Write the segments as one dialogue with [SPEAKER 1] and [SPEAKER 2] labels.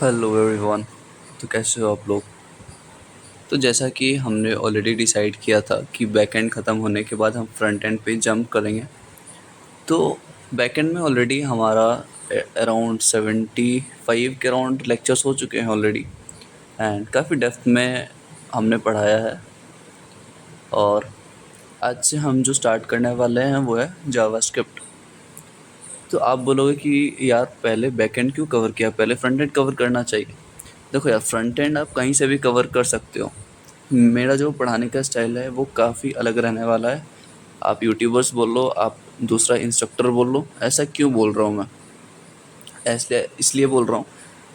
[SPEAKER 1] Hello everyone. तो कैसे हो आप लोग? तो जैसा कि हमने ऑलरेडी डिसाइड किया था कि बैकएंड ख़त्म होने के बाद हम फ्रंट एंड पे जंप करेंगे। तो बैकएंड में ऑलरेडी हमारा अराउंड 75 के अराउंड लेक्चर्स हो चुके हैं ऑलरेडी, एंड काफ़ी डेप्थ में हमने पढ़ाया है। और आज से हम जो स्टार्ट करने वाले हैं वो है जावास्क्रिप्ट। तो आप बोलोगे कि यार पहले बैकएंड क्यों कवर किया, पहले फ्रंट एंड कवर करना चाहिए। देखो यार, फ्रंट एंड आप कहीं से भी कवर कर सकते हो। मेरा जो पढ़ाने का स्टाइल है वो काफ़ी अलग रहने वाला है। आप यूट्यूबर्स बोल लो, आप दूसरा इंस्ट्रक्टर बोल लो। ऐसा क्यों बोल रहा हूँ मैं? इसलिए इसलिए बोल रहा हूँ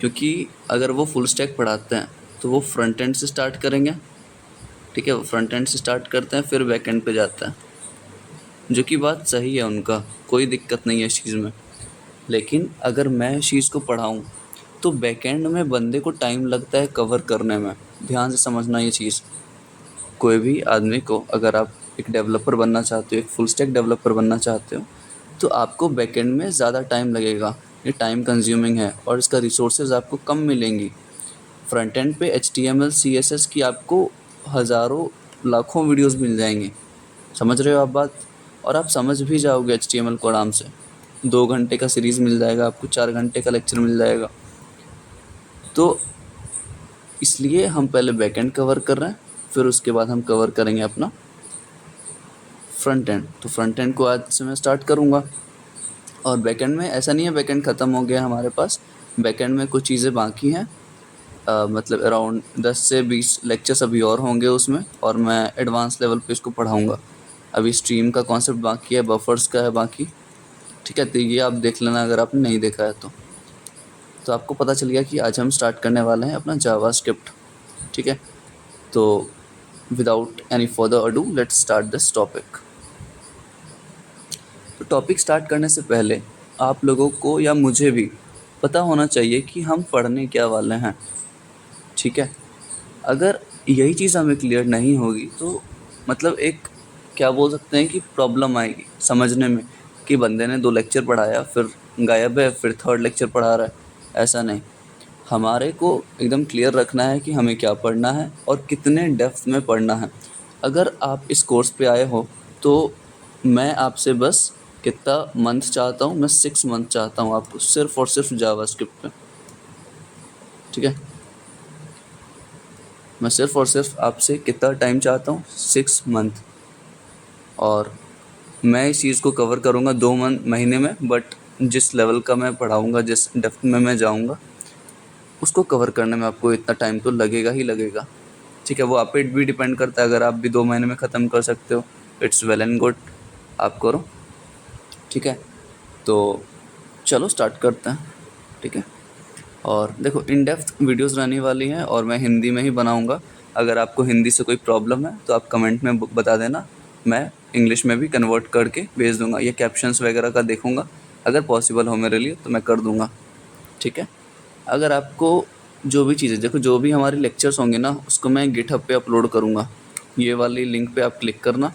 [SPEAKER 1] क्योंकि अगर वो फुल स्टैक पढ़ाते हैं तो वो फ्रंट एंड से स्टार्ट करेंगे। ठीक है, वो फ्रंट एंड से स्टार्ट करते हैं फिर बैक एंड पे जाते हैं, जो कि बात सही है उनका, कोई दिक्कत नहीं है इस चीज़ में। लेकिन अगर मैं इस चीज़ को पढ़ाऊँ तो बैकएंड में बंदे को टाइम लगता है कवर करने में। ध्यान से समझना ये चीज़। कोई भी आदमी को, अगर आप एक डेवलपर बनना चाहते हो, एक फुल स्टैक डेवलपर बनना चाहते हो, तो आपको बैकएंड में ज़्यादा टाइम लगेगा। ये टाइम कंज्यूमिंग है और इसका रिसोर्सेज आपको कम मिलेंगी। फ्रंट एंड पे HTML CSS की आपको हज़ारों लाखों वीडियोस मिल जाएंगे। समझ रहे हो आप बात? और आप समझ भी जाओगे HTML को आराम से। 2 घंटे का सीरीज़ मिल जाएगा आपको, 4 घंटे का लेक्चर मिल जाएगा। तो इसलिए हम पहले बैकएंड कवर कर रहे हैं, फिर उसके बाद हम कवर करेंगे अपना फ्रंट एंड। तो फ्रंट एंड को आज से मैं स्टार्ट करूँगा। और बैकएंड में ऐसा नहीं है बैकएंड ख़त्म हो गया हमारे पास। बैकएंड में कुछ चीज़ें बाकी हैं। मतलब अराउंड 10 से 20 लेक्चर्स अभी और होंगे उसमें, और मैं एडवांस लेवल पे इसको पढ़ाऊँगा। अभी स्ट्रीम का कॉन्सेप्ट बाकी है, बफर्स का है बाकी। ठीक है, तो ये आप देख लेना अगर आपने नहीं देखा है तो आपको पता चल गया कि आज हम स्टार्ट करने वाले हैं अपना जावास्क्रिप्ट। ठीक है, तो without any further ado let's start this topic. तो टॉपिक स्टार्ट करने से पहले आप लोगों को या मुझे भी पता होना चाहिए कि हम पढ़ने क्या वाले हैं। ठीक है, अगर यही चीज़ हमें क्लियर नहीं होगी तो मतलब एक, क्या बोल सकते हैं कि प्रॉब्लम आएगी समझने में, कि बंदे ने 2 लेक्चर पढ़ाया फिर गायब है, फिर थर्ड लेक्चर पढ़ा रहा है। ऐसा नहीं, हमारे को एकदम क्लियर रखना है कि हमें क्या पढ़ना है और कितने डेप्थ में पढ़ना है। अगर आप इस कोर्स पे आए हो तो मैं आपसे बस कितना मंथ चाहता हूँ, मैं 6 मंथ चाहता हूँ आपको सिर्फ और सिर्फ जावास्क्रिप्ट पे। ठीक है, मैं सिर्फ और सिर्फ आपसे कितना टाइम चाहता हूँ, 6 मंथ। और मैं इस चीज़ को कवर करूँगा 2 महीने में, बट जिस लेवल का मैं पढ़ाऊँगा, जिस डेप्थ में मैं जाऊँगा, उसको कवर करने में आपको इतना टाइम तो लगेगा ही लगेगा। ठीक है, वो आप पे भी डिपेंड करता है। अगर आप भी 2 महीने में ख़त्म कर सकते हो, इट्स वेल एंड गुड, आप करो। ठीक है, तो चलो स्टार्ट करते हैं। ठीक है, और देखो इन डेप्थ वीडियोस रहने वाली हैं और मैं हिंदी में ही बनाऊंगा। अगर आपको हिंदी से कोई प्रॉब्लम है तो आप कमेंट में बता देना, मैं इंग्लिश में भी कन्वर्ट करके भेज दूंगा। ये कैप्शंस वगैरह का देखूंगा, अगर पॉसिबल हो मेरे लिए तो मैं कर दूंगा। ठीक है, अगर आपको जो भी चीज़ें, देखो जो भी हमारे लेक्चर्स होंगे ना, उसको मैं गिटहब पे अपलोड करूँगा। ये वाली लिंक पे आप क्लिक करना,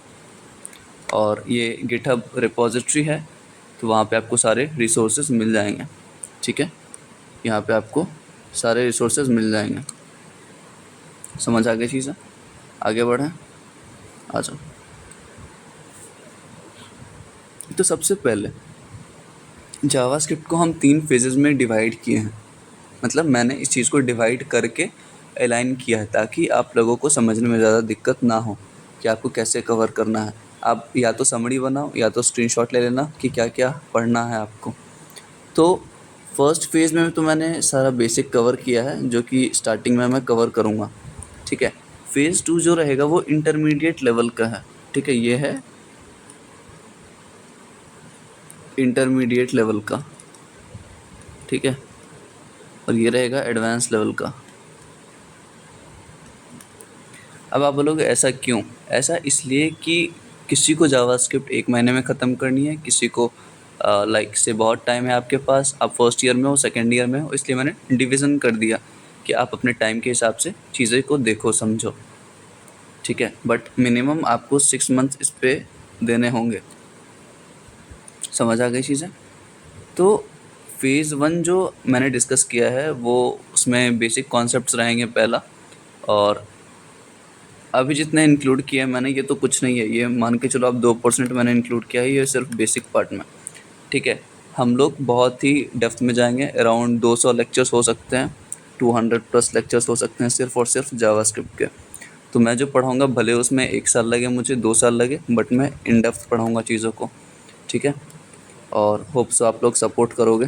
[SPEAKER 1] और ये गिटहब रिपोजिटरी है, तो वहाँ पे आपको सारे रिसोर्सेज मिल जाएंगे। ठीक है, यहाँ पे आपको सारे रिसोर्सेज मिल जाएंगे। समझ आ गई चीज़ें? आगे बढ़ें, आ जाओ। तो सबसे पहले जावास्क्रिप्ट को हम 3 फेजेस में डिवाइड किए हैं। मतलब मैंने इस चीज़ को डिवाइड करके अलाइन किया है ताकि आप लोगों को समझने में ज़्यादा दिक्कत ना हो कि आपको कैसे कवर करना है। आप या तो समरी बनाओ या तो स्क्रीनशॉट ले लेना कि क्या क्या पढ़ना है आपको। तो फर्स्ट फेज़ में तो मैंने सारा बेसिक कवर किया है, जो कि स्टार्टिंग में मैं कवर करूँगा। ठीक है, फेज़ 2 जो रहेगा वो इंटरमीडिएट लेवल का है। ठीक है, ये है इंटरमीडिएट लेवल का। ठीक है, और ये रहेगा एडवांस लेवल का। अब आप बोलोगे ऐसा क्यों? ऐसा इसलिए कि किसी को जावास्क्रिप्ट 1 महीने में ख़त्म करनी है, किसी को लाइक से बहुत टाइम है आपके पास, आप फर्स्ट ईयर में हो, सेकेंड ईयर में हो, इसलिए मैंने डिवीज़न कर दिया कि आप अपने टाइम के हिसाब से चीज़ें को देखो समझो। ठीक है, बट मिनिमम आपको 6 मंथ इस पर देने होंगे। समझ आ गई चीज़ें? तो फेज़ वन जो मैंने डिस्कस किया है वो उसमें बेसिक कॉन्सेप्ट्स रहेंगे पहला, और अभी जितने इंक्लूड किया है मैंने ये तो कुछ नहीं है, ये मान के चलो आप 2% मैंने इंक्लूड किया है, ये सिर्फ बेसिक पार्ट में। ठीक है, हम लोग बहुत ही डेप्थ में जाएंगे, अराउंड 200 लेक्चर्स हो सकते हैं, 200 प्लस लेक्चर्स हो सकते हैं सिर्फ और सिर्फ जावास्क्रिप्ट के। तो मैं जो पढ़ाऊँगा भले उसमें 1 साल लगे मुझे, 2 साल लगे, बट मैं इन डेप्थ पढ़ाऊँगा चीज़ों को। ठीक है, और होप सो आप लोग सपोर्ट करोगे।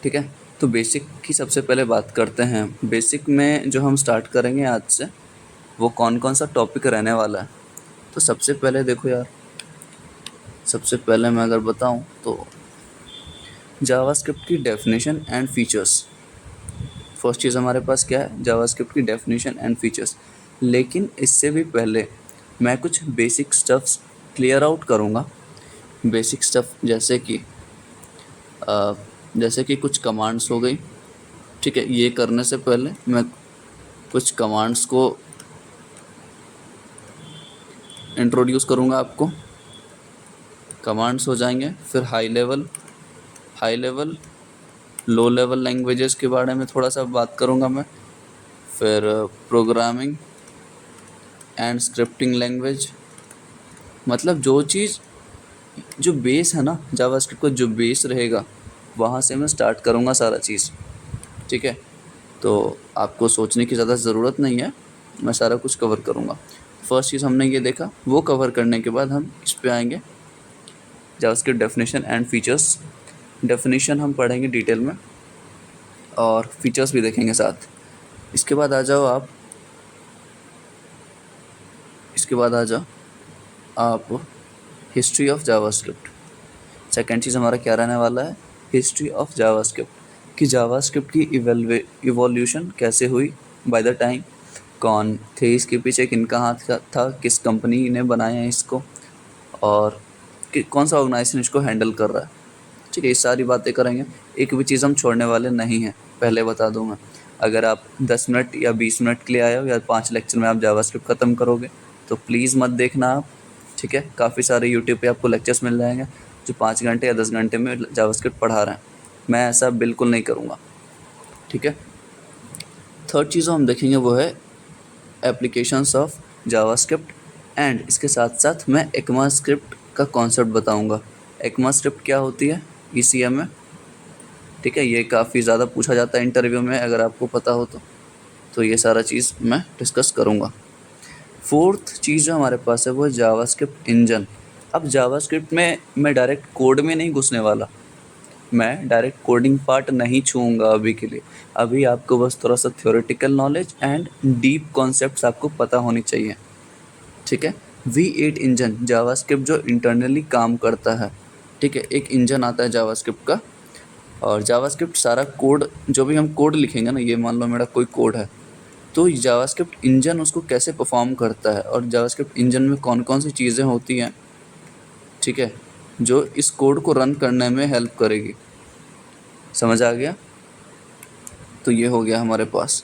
[SPEAKER 1] ठीक है, तो बेसिक की सबसे पहले बात करते हैं। बेसिक में जो हम स्टार्ट करेंगे आज से, वो कौन कौन सा टॉपिक रहने वाला है। तो सबसे पहले देखो यार, सबसे पहले मैं अगर बताऊं तो जावास्क्रिप्ट की डेफिनेशन एंड फीचर्स। फर्स्ट चीज़ हमारे पास क्या है, जावास्क्रिप्ट की डेफिनेशन एंड फीचर्स। लेकिन इससे भी पहले मैं कुछ बेसिक स्टफ्स क्लियर आउट करूँगा। बेसिक स्टफ जैसे कि कुछ कमांड्स हो गई। ठीक है, ये करने से पहले मैं कुछ कमांड्स को इंट्रोड्यूस करूँगा आपको। कमांड्स हो जाएंगे, फिर high level low level languages के बारे में थोड़ा सा बात करूँगा मैं, फिर प्रोग्रामिंग एंड स्क्रिप्टिंग लैंग्वेज। मतलब जो चीज़, जो बेस है ना जावास्क्रिप्ट का, जो बेस रहेगा वहाँ से मैं स्टार्ट करूँगा सारा चीज़। ठीक है, तो आपको सोचने की ज़्यादा ज़रूरत नहीं है, मैं सारा कुछ कवर करूँगा। फर्स्ट चीज़ हमने ये देखा, वो कवर करने के बाद हम इस पे आएंगे, JavaScript definition and features. Definition हम पढ़ेंगे डिटेल में और फीचर्स भी देखेंगे साथ। इसके बाद आ जाओ आप हिस्ट्री ऑफ जावास्क्रिप्ट। सेकेंड चीज़ हमारा क्या रहने वाला है, हिस्ट्री ऑफ जावास्क्रिप्ट, कि जावास्क्रिप्ट की इवोल्यूशन कैसे हुई बाय द टाइम, कौन थे इसके पीछे, किनका हाथ था, किस कंपनी ने बनाया है इसको, और कि कौन सा ऑर्गेनाइजेशन इसको हैंडल कर रहा है। ठीक है, ये सारी बातें करेंगे, एक भी चीज़ हम छोड़ने वाले नहीं हैं, पहले बता दूँ मैं। अगर आप 10 मिनट या 20 मिनट के लिए आए हो या 5 लेक्चर में आप जावास्क्रिप्ट ख़त्म करोगे तो प्लीज़ मत देखना आप। ठीक है, काफ़ी सारे यूट्यूब पे आपको लेक्चर्स मिल जाएंगे जो 5 घंटे या 10 घंटे में जावास्क्रिप्ट पढ़ा रहे हैं, मैं ऐसा बिल्कुल नहीं करूँगा। ठीक है, थर्ड चीज़ हम देखेंगे वो है एप्लीकेशंस ऑफ जावास्क्रिप्ट, एंड इसके साथ साथ मैं ECMAScript का कॉन्सेप्ट बताऊँगा। ECMAScript क्या होती है ECM में। ठीक है, ये काफ़ी ज़्यादा पूछा जाता है इंटरव्यू में, अगर आपको पता हो तो ये सारा चीज़ मैं डिस्कस करूँगा। फोर्थ चीज़ जो हमारे पास है वो है जावास्क्रिप्ट इंजन। अब जावास्क्रिप्ट में मैं डायरेक्ट कोड में नहीं घुसने वाला, मैं डायरेक्ट कोडिंग पार्ट नहीं छूऊंगा अभी के लिए। अभी आपको बस थोड़ा सा theoretical knowledge and deep concepts आपको पता होनी चाहिए। ठीक है, V8 इंजन जावास्क्रिप्ट जो इंटरनली काम करता है। ठीक है, एक इंजन आता है जावास्क्रिप्ट का, और जावास्क्रिप्ट सारा कोड, जो भी हम कोड लिखेंगे ना, ये मान लो मेरा कोई कोड है, तो जावास्क्रिप्ट इंजन उसको कैसे परफॉर्म करता है और जावास्क्रिप्ट इंजन में कौन कौन सी चीज़ें होती हैं, ठीक है, जो इस कोड को रन करने में हेल्प करेगी। समझ आ गया? तो ये हो गया हमारे पास,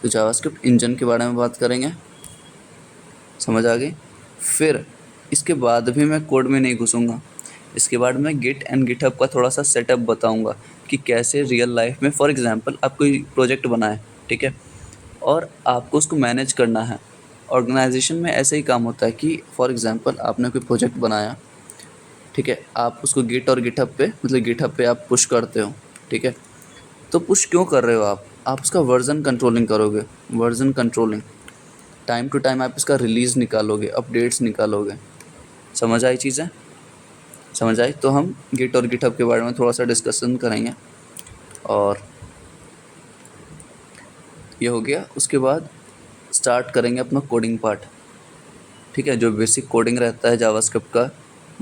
[SPEAKER 1] तो जावास्क्रिप्ट इंजन के बारे में बात करेंगे। समझ आ गई? फिर इसके बाद भी मैं कोड में नहीं घुसूँगा, इसके बाद मैं गिट एंड गिटहब का थोड़ा सा सेटअप बताऊँगा कि कैसे रियल लाइफ में, फॉर एग्जांपल आप कोई प्रोजेक्ट बनाए, ठीक है, और आपको उसको मैनेज करना है। ऑर्गेनाइजेशन में ऐसे ही काम होता है कि फॉर एग्जांपल आपने कोई प्रोजेक्ट बनाया, ठीक है, आप उसको गिट और गिटहब पे, मतलब गिटहब पे आप पुश करते हो। ठीक है, तो पुश क्यों कर रहे हो आप उसका वर्जन कंट्रोलिंग करोगे। Version controlling, time to time आप इसका रिलीज़ निकालोगे, अपडेट्स निकालोगे। समझ आई चीज़ें? समझ आई? तो हम गिट और गिटहब के बारे में थोड़ा सा डिस्कशन करेंगे, और ये हो गया। उसके बाद स्टार्ट करेंगे अपना कोडिंग पार्ट। ठीक है, जो बेसिक कोडिंग रहता है जावास्क्रिप्ट का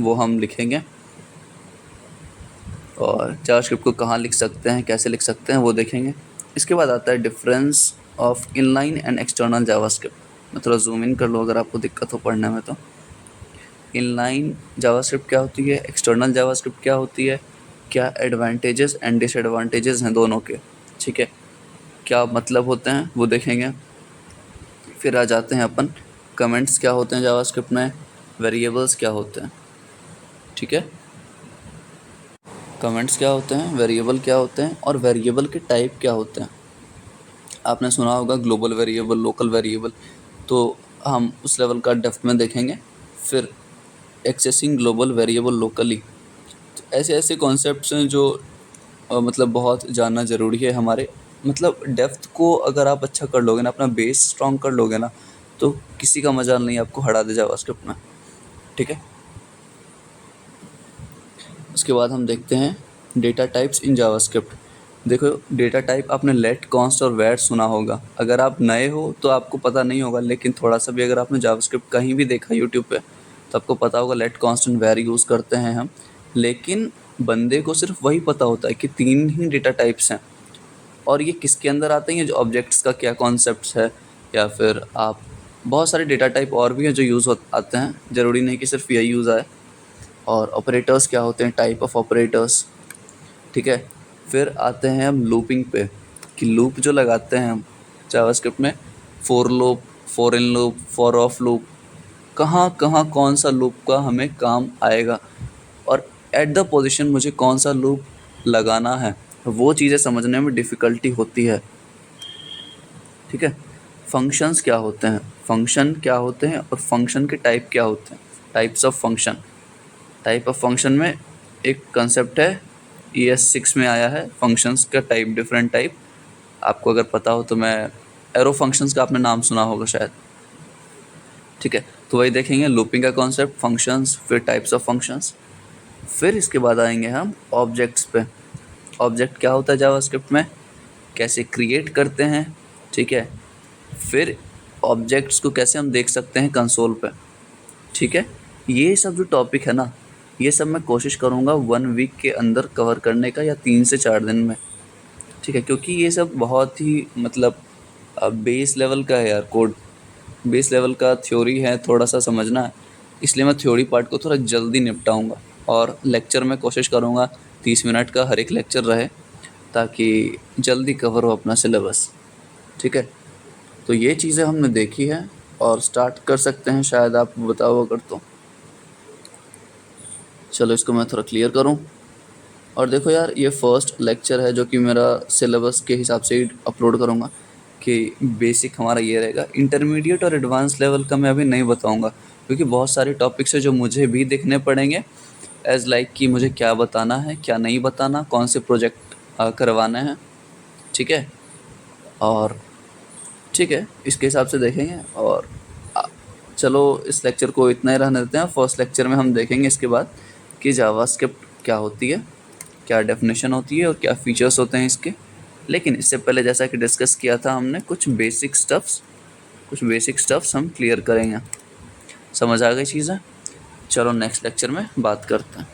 [SPEAKER 1] वो हम लिखेंगे, और जावास्क्रिप्ट को कहाँ लिख सकते हैं, कैसे लिख सकते हैं, वो देखेंगे। इसके बाद आता है difference of inline and external JavaScript. मैं थोड़ा जूम इन कर लूँ अगर आपको दिक्कत हो पढ़ने में तो। इनलाइन जावास्क्रिप्ट क्या होती है, एक्सटर्नल जावास्क्रिप्ट क्या होती है, क्या एडवांटेजेस एंड डिसएडवांटेजेस हैं दोनों के। ठीक है, क्या मतलब होते हैं वो देखेंगे। फिर आ जाते हैं अपन, कमेंट्स क्या होते हैं जावास्क्रिप्ट में, वेरिएबल्स क्या होते हैं। ठीक है, कमेंट्स क्या होते हैं, वेरिएबल क्या होते हैं और वेरिएबल के टाइप क्या होते हैं। आपने सुना होगा ग्लोबल वेरिएबल, लोकल वेरिएबल, तो हम उस लेवल का डेप्थ में देखेंगे। फिर एक्सेसिंग ग्लोबल वेरिएबल लोकली, तो ऐसे ऐसे कॉन्सेप्ट्स हैं जो मतलब बहुत जानना ज़रूरी है हमारे, मतलब डेप्थ को अगर आप अच्छा कर लोगे ना, अपना बेस स्ट्रॉन्ग कर लोगे ना, तो किसी का मजाल नहीं आपको हरा दे जावास्क्रिप्ट में। ठीक है, उसके बाद हम देखते हैं डेटा टाइप्स इन जावास्क्रिप्ट। देखो, डेटा टाइप आपने लेट, कॉन्स्ट और वैट सुना होगा। अगर आप नए हो तो आपको पता नहीं होगा, लेकिन थोड़ा सा भी अगर आपने जावास्क्रिप्ट कहीं भी देखा यूट्यूब पे, तो आपको पता होगा लेट, कॉन्स्ट एंड वैर यूज़ करते हैं हम। लेकिन बंदे को सिर्फ वही पता होता है कि 3 ही डेटा टाइप्स हैं, और ये किसके अंदर आते हैं, ये जो ऑब्जेक्ट्स का क्या कॉन्सेप्ट है, या फिर आप बहुत सारे डेटा टाइप और भी हैं जो यूज़ आते हैं, ज़रूरी नहीं कि सिर्फ यही यूज़ आए। और ऑपरेटर्स क्या होते हैं, टाइप ऑफ ऑपरेटर्स। ठीक है, फिर आते हैं हम लूपिंग पे, कि लूप जो लगाते हैं हम जावास्क्रिप्ट में, for loop, for in loop, for of loop, कहाँ कहाँ कौन सा लूप का हमें काम आएगा, और एट द पोजीशन मुझे कौन सा लूप लगाना है, वो चीज़ें समझने में डिफ़िकल्टी होती है। ठीक है, फंक्शंस क्या होते हैं, फंक्शन क्या होते हैं और फंक्शन के टाइप क्या होते हैं, types of function. Type of function में एक कंसेप्ट है, ES6 में आया है, फंक्शंस का टाइप, डिफरेंट टाइप। आपको अगर पता हो तो मैं, एरो फंक्शंस का आपने नाम सुना होगा शायद। ठीक है, तो वही देखेंगे, लूपिंग का कॉन्सेप्ट, फंक्शंस, फिर टाइप्स ऑफ फंक्शंस। फिर इसके बाद आएंगे हम ऑब्जेक्ट्स पे। ऑब्जेक्ट क्या होता है जावास्क्रिप्ट में, कैसे क्रिएट करते हैं। ठीक है, फिर ऑब्जेक्ट्स को कैसे हम देख सकते हैं कंसोल पे। ठीक है, ये सब जो टॉपिक है ना, ये सब मैं कोशिश करूँगा 1 वीक के अंदर कवर करने का, या 3 से 4 दिन में। ठीक है, क्योंकि ये सब बहुत ही मतलब बेस लेवल का है यार, कोड बेस लेवल का थ्योरी है, थोड़ा सा समझना है, इसलिए मैं थ्योरी पार्ट को थोड़ा जल्दी निपटाऊंगा। और लेक्चर में कोशिश करूँगा 30 मिनट का हर एक लेक्चर रहे, ताकि जल्दी कवर हो अपना सिलेबस। ठीक है, तो ये चीज़ें हमने देखी है, और स्टार्ट कर सकते हैं शायद, आप बताओ अगर तो। चलो इसको मैं थोड़ा क्लियर करूं। और देखो यार, ये फर्स्ट लेक्चर है जो कि मेरा सिलेबस के हिसाब से ही अपलोड करूंगा, कि बेसिक हमारा ये रहेगा। इंटरमीडिएट और एडवांस लेवल का मैं अभी नहीं बताऊंगा, क्योंकि बहुत सारे टॉपिक्स है जो मुझे भी देखने पड़ेंगे, एज लाइक कि मुझे क्या बताना है, क्या नहीं बताना, कौन से प्रोजेक्ट करवाने हैं। ठीक है, और ठीक है, इसके हिसाब से देखेंगे। और आ, चलो इस लेक्चर को इतना ही रहने देते हैं। फर्स्ट लेक्चर में हम देखेंगे इसके बाद कि जावास्क्रिप्ट क्या होती है, क्या डेफिनेशन होती है और क्या फीचर्स होते हैं इसके। लेकिन इससे पहले जैसा कि डिस्कस किया था हमने, कुछ बेसिक स्टफ्स हम क्लियर करेंगे। समझ आ गई चीज़ें? चलो नेक्स्ट लेक्चर में बात करते हैं।